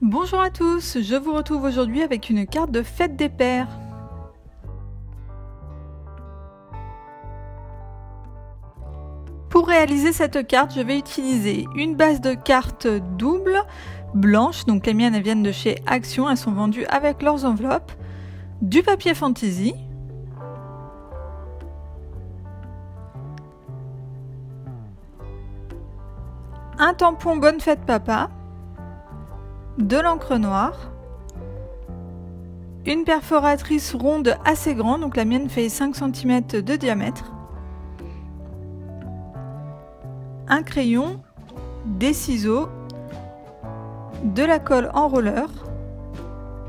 Bonjour à tous, je vous retrouve aujourd'hui avec une carte de fête des pères. Pour réaliser cette carte, je vais utiliser une base de cartes double, blanche, donc les miennes elles viennent de chez Action, elles sont vendues avec leurs enveloppes, du papier fantaisie, un tampon Bonne Fête Papa, de l'encre noire, une perforatrice ronde assez grande, donc la mienne fait 5 cm de diamètre, un crayon, des ciseaux, de la colle en roller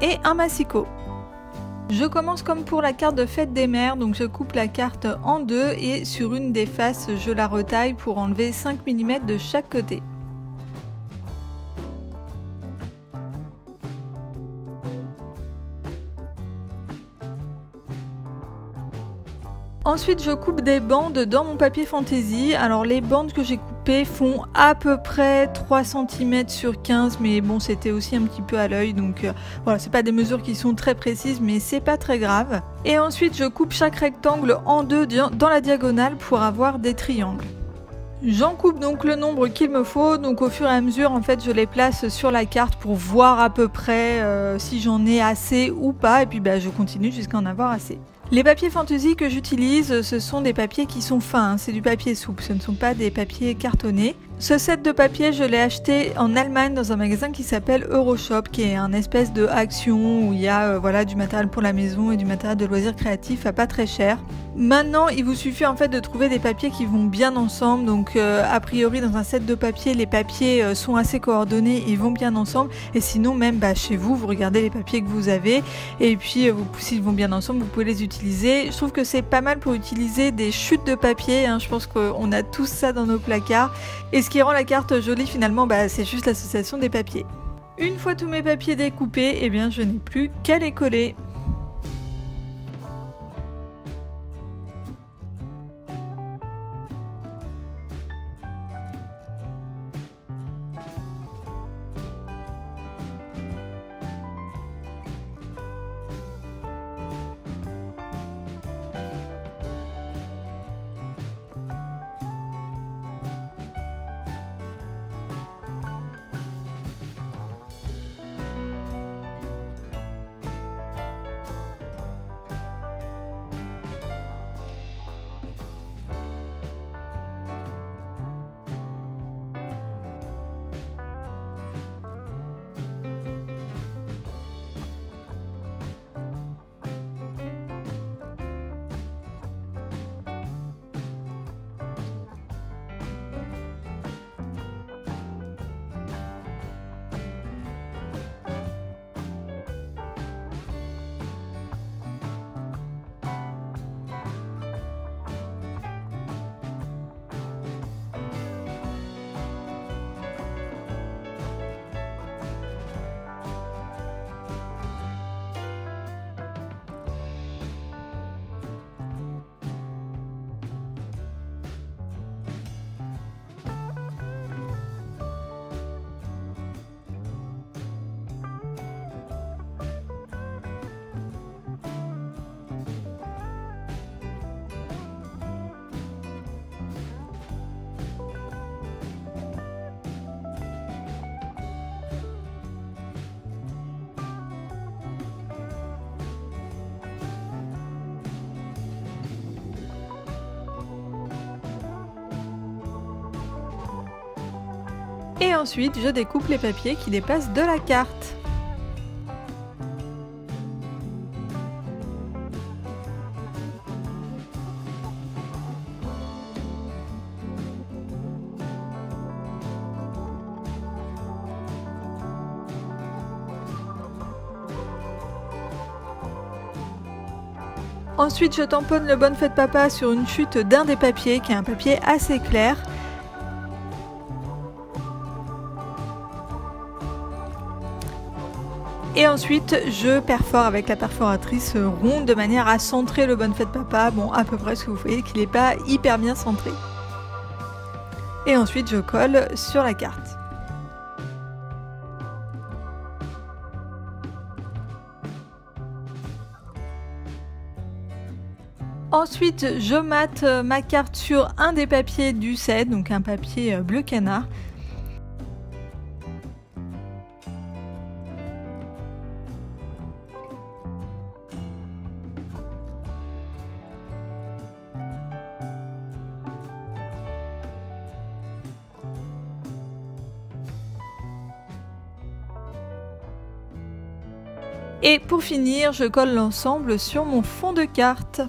et un massicot. Je commence comme pour la carte de fête des mères, donc je coupe la carte en deux et sur une des faces je la retaille pour enlever 5 mm de chaque côté. Ensuite, je coupe des bandes dans mon papier fantaisie. Alors les bandes que j'ai coupées font à peu près 3 cm sur 15, mais bon, c'était aussi un petit peu à l'œil, donc voilà, c'est pas des mesures qui sont très précises, mais c'est pas très grave. Et ensuite, je coupe chaque rectangle en deux dans la diagonale pour avoir des triangles. J'en coupe donc le nombre qu'il me faut, donc au fur et à mesure en fait je les place sur la carte pour voir à peu près si j'en ai assez ou pas, et puis je continue jusqu'à en avoir assez. Les papiers fantaisie que j'utilise, ce sont des papiers qui sont fins, c'est du papier souple, ce ne sont pas des papiers cartonnés. Ce set de papier, je l'ai acheté en Allemagne dans un magasin qui s'appelle Euroshop, qui est un espèce de Action où il y a voilà, du matériel pour la maison et du matériel de loisirs créatifs à pas très cher. Maintenant, il vous suffit en fait de trouver des papiers qui vont bien ensemble, donc a priori dans un set de papier, les papiers sont assez coordonnés, ils vont bien ensemble, et sinon même chez vous, vous regardez les papiers que vous avez, et puis s'ils vont bien ensemble, vous pouvez les utiliser. Je trouve que c'est pas mal pour utiliser des chutes de papier, je pense qu'on a tous ça dans nos placards, et ce qui rend la carte jolie finalement, c'est juste l'association des papiers. Une fois tous mes papiers découpés, eh bien je n'ai plus qu'à les coller. Et ensuite, je découpe les papiers qui dépassent de la carte. Ensuite, je tamponne le Bonne Fête Papa sur une chute d'un des papiers, qui est un papier assez clair. Et ensuite, je perfore avec la perforatrice ronde de manière à centrer le Bonne Fête Papa. Bon, à peu près, parce que vous voyez qu'il n'est pas hyper bien centré. Et ensuite, je colle sur la carte. Ensuite, je mate ma carte sur un des papiers du set, donc un papier bleu canard. Et pour finir, je colle l'ensemble sur mon fond de carte.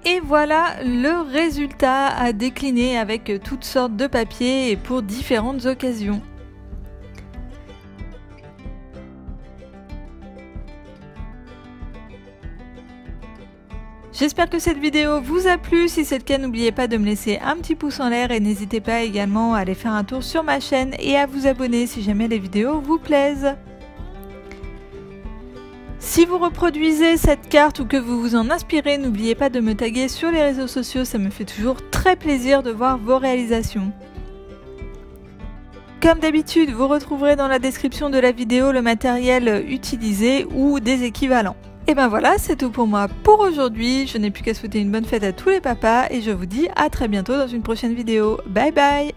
Et voilà le résultat à décliner avec toutes sortes de papiers et pour différentes occasions. J'espère que cette vidéo vous a plu, si c'est le cas n'oubliez pas de me laisser un petit pouce en l'air et n'hésitez pas également à aller faire un tour sur ma chaîne et à vous abonner si jamais les vidéos vous plaisent. Si vous reproduisez cette carte ou que vous vous en inspirez, n'oubliez pas de me taguer sur les réseaux sociaux, ça me fait toujours très plaisir de voir vos réalisations. Comme d'habitude, vous retrouverez dans la description de la vidéo le matériel utilisé ou des équivalents. Et ben voilà, c'est tout pour moi pour aujourd'hui. Je n'ai plus qu'à souhaiter une bonne fête à tous les papas et je vous dis à très bientôt dans une prochaine vidéo. Bye bye!